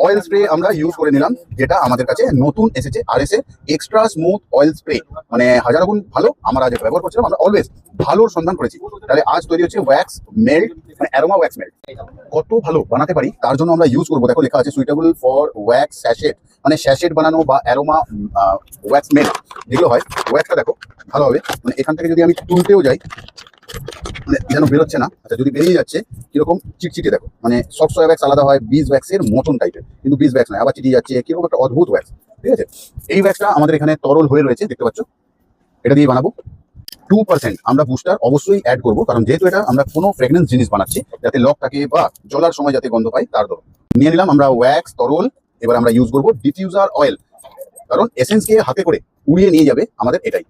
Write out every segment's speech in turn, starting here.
Oil spray আমরা use করে নিলাম, যেটা আমাদের কাছে নতুন এসেছে আরএস এর এক্সট্রা স্মুথ অয়েল স্প্রে। মানে হাজার গুণ ভালো। আমরা যেটা ব্যবহার করছিলাম আমরা অলওয়েজ ভালোর সন্ধান করেছি। তাহলে আজ তৈরি হচ্ছে ওয়্যাক্স মেল্ট, মানে অ্যারোমা ওয়্যাক্স মেল্ট। কত ভালো বানাতে পারি তার জন্য আমরা ইউজ করবো। দেখো লেখা আছে সুইটেবল ফর ওয়্যাক্স স্যাশেট, মানে স্যাশেট বানানো বা অ্যারোমা ওয়্যাক্স মেল্ট যেগুলো হয়। ওয়্যাক্সটা দেখো ভালো হবে, মানে এখান থেকে যদি আমি তুলতেও যাই মানে যেন বেরোচ্ছে না। আচ্ছা, যদি বেরিয়ে যাচ্ছে কিরকম চিটচিটে দেখো, মানে সফট সয়া ওয়্যাক্স আলাদা হয় বিজ ওয়্যাক্সের মতন টাইপের, কিন্তু বিজ ওয়্যাক্স নয়, আবার চিটিয়ে যাচ্ছে কিরকম একটা অদ্ভুত ওয়্যাক্স। ঠিক আছে, এই ওয়্যাক্সটা আমাদের এখানে তরল হয়ে রয়েছে, দেখতে পাচ্ছ। এটা দিয়ে বানাবো 2%। আমরা বুস্টার অবশ্যই অ্যাড করবো, কারণ যেহেতু এটা আমরা কোনো ফ্রেগনেন্স জিনিস বানাচ্ছি, যাতে লক থাকে বা জ্বলার সময় যাতে গন্ধ পাই তার জন্য নিয়ে নিলাম আমরা ওয়্যাক্স তরল। এবার আমরা ইউজ করবো ডিফিউজার অয়েল, কারণ এসেন্সকে হাতে করে উড়িয়ে নিয়ে যাবে আমাদের এটাই।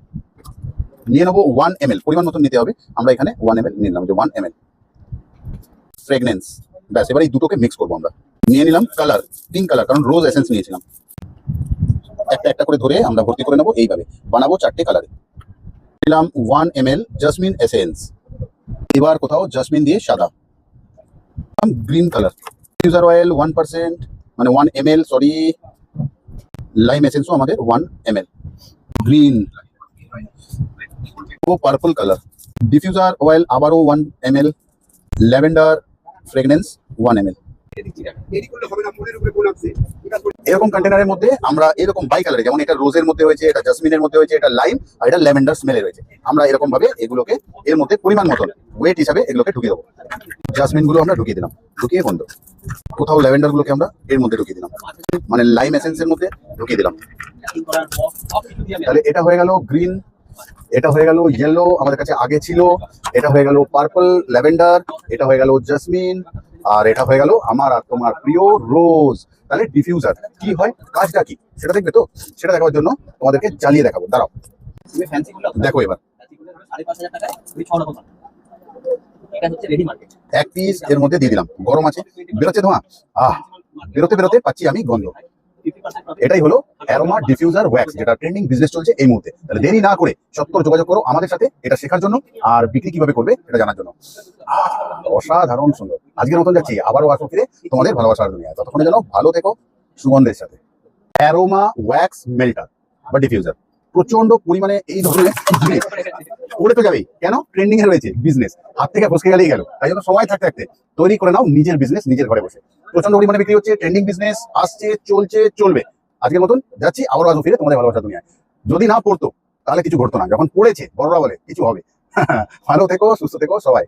নিয়ে নেবো 1 ml, পরিমাণ মতন নিতে হবে। আমরা এখানে 1 ml নিয়ে নিলাম, যে 1 ml ফ্রেগনেন্স। ব্যাস, এবার এই দুটোকে মিক্স করবো আমরা। নিয়ে নিলাম কালার, পিঙ্ক কালার, কারণ রোজ এসেন্স নিয়েছিলাম। একটা একটা করে ধরে আমরা ভর্তি করে নেবো, এইভাবে বানাবো 4টে কালারে। নিলাম 1 ml জাসমিন এসেন্স। এবার কোথাও জাসমিন দিয়ে সাদা। গ্রিন কালার ডিফিউজার অয়েল 1%, মানে 1 ml, সরি। লাইম এসেন্সও আমাদের 1 ml। গ্রিন ও পার্পল কালার ডিফিউজার অয়েল আবারও 1 ml। Lavender fragrance 1 ml। এরকম কন্টেনারের মধ্যে আমরা এরকম বাই কালারে, যেমন এটা রোজের মধ্যে হয়েছে, এটা জাসমিনের মধ্যে হয়েছে, এটা লাইম, আর এটা ল্যাভেন্ডার স্মেলে রয়েছে। আমরা এরকম ভাবে এগুলোকে এর মধ্যে পরিমাণ মতন ওয়েট হিসাবে এগুলোকে ঢুকিয়ে দেবো। জাসমিন গুলো আমরা ঢুকিয়ে দিলাম, ঢুকিয়ে বন্ধ। কোথাও ল্যাভেন্ডার গুলোকে আমরা এর মধ্যে ঢুকিয়ে দিলাম, মানে লাইম এসেন্সের মধ্যে ঢুকিয়ে দিলাম। তাহলে এটা হয়ে গেল গ্রিন, এটা হয়ে গেল ইয়েলো, আমাদের কাছে আগে ছিল। এটা হয়ে গেল পার্পল ল্যাভেন্ডার, এটা হয়ে গেল জাসমিন, আর এটা হয়ে গেল আমার আর তোমার প্রিয় রোজ। তাহলে ডিফিউজার কি হয়, কাজটা কি সেটা দেখবে তো। সেটা দেখার জন্য তোমাদেরকে জ্বালিয়ে দেখাবো, দাঁড়াও। দেখো এবার এক পিস এর মধ্যে দিয়ে দিলাম, গরম আছে, বেরোচ্ছে ধোঁয়া। বেরোতে বেরোতে পাচ্ছি আমি গন্ধ। এটাই হলো অ্যারোমা ডিফিউজার ওয়্যাক্স, যেটা ট্রেন্ডিং বিজনেস চলছে এই মুহূর্তে। তাহলে দেরি না করে সত্তর যোগাযোগ করো আমাদের সাথে, এটা শেখার জন্য আর বিক্রি কিভাবে করবে এটা জানার জন্য। অসাধারণ সুন্দর। আজকের মতন যাচ্ছি, আবারও আসো ফিরে তোমাদের ভালোবাসার দুনিয়া। ততক্ষণে যেন ভালো থেকো সুগন্ধের সাথে। অ্যারোমা ওয়্যাক্স মেল্টার বা ডিফিউজার প্রচন্ড পরিমাণে এই ধরনের পড়ে তো যাবেই, কেন ট্রেন্ডিং এ রয়েছে বিজনেস, হাত থেকে ফসকে গেলেই গেল। তাই জন্য সময় থাকতে থাকতে তৈরি করে নাও নিজের বিজনেস, নিজের ঘরে বসে। প্রচন্ড পরিমাণে বিক্রি হচ্ছে, ট্রেন্ডিং বিজনেস আসছে, চলছে, চলবে। আজকের মতন যাচ্ছি, আবারও আসো ফিরে তোমাদের ভালোবাসা দুনিয়ায়। যদি না পড়তো তাহলে কিছু ঘটতো না, যখন পড়েছে বড়রা বলে কিছু হবে। ভালো থেকো, সুস্থ থেকো সবাই।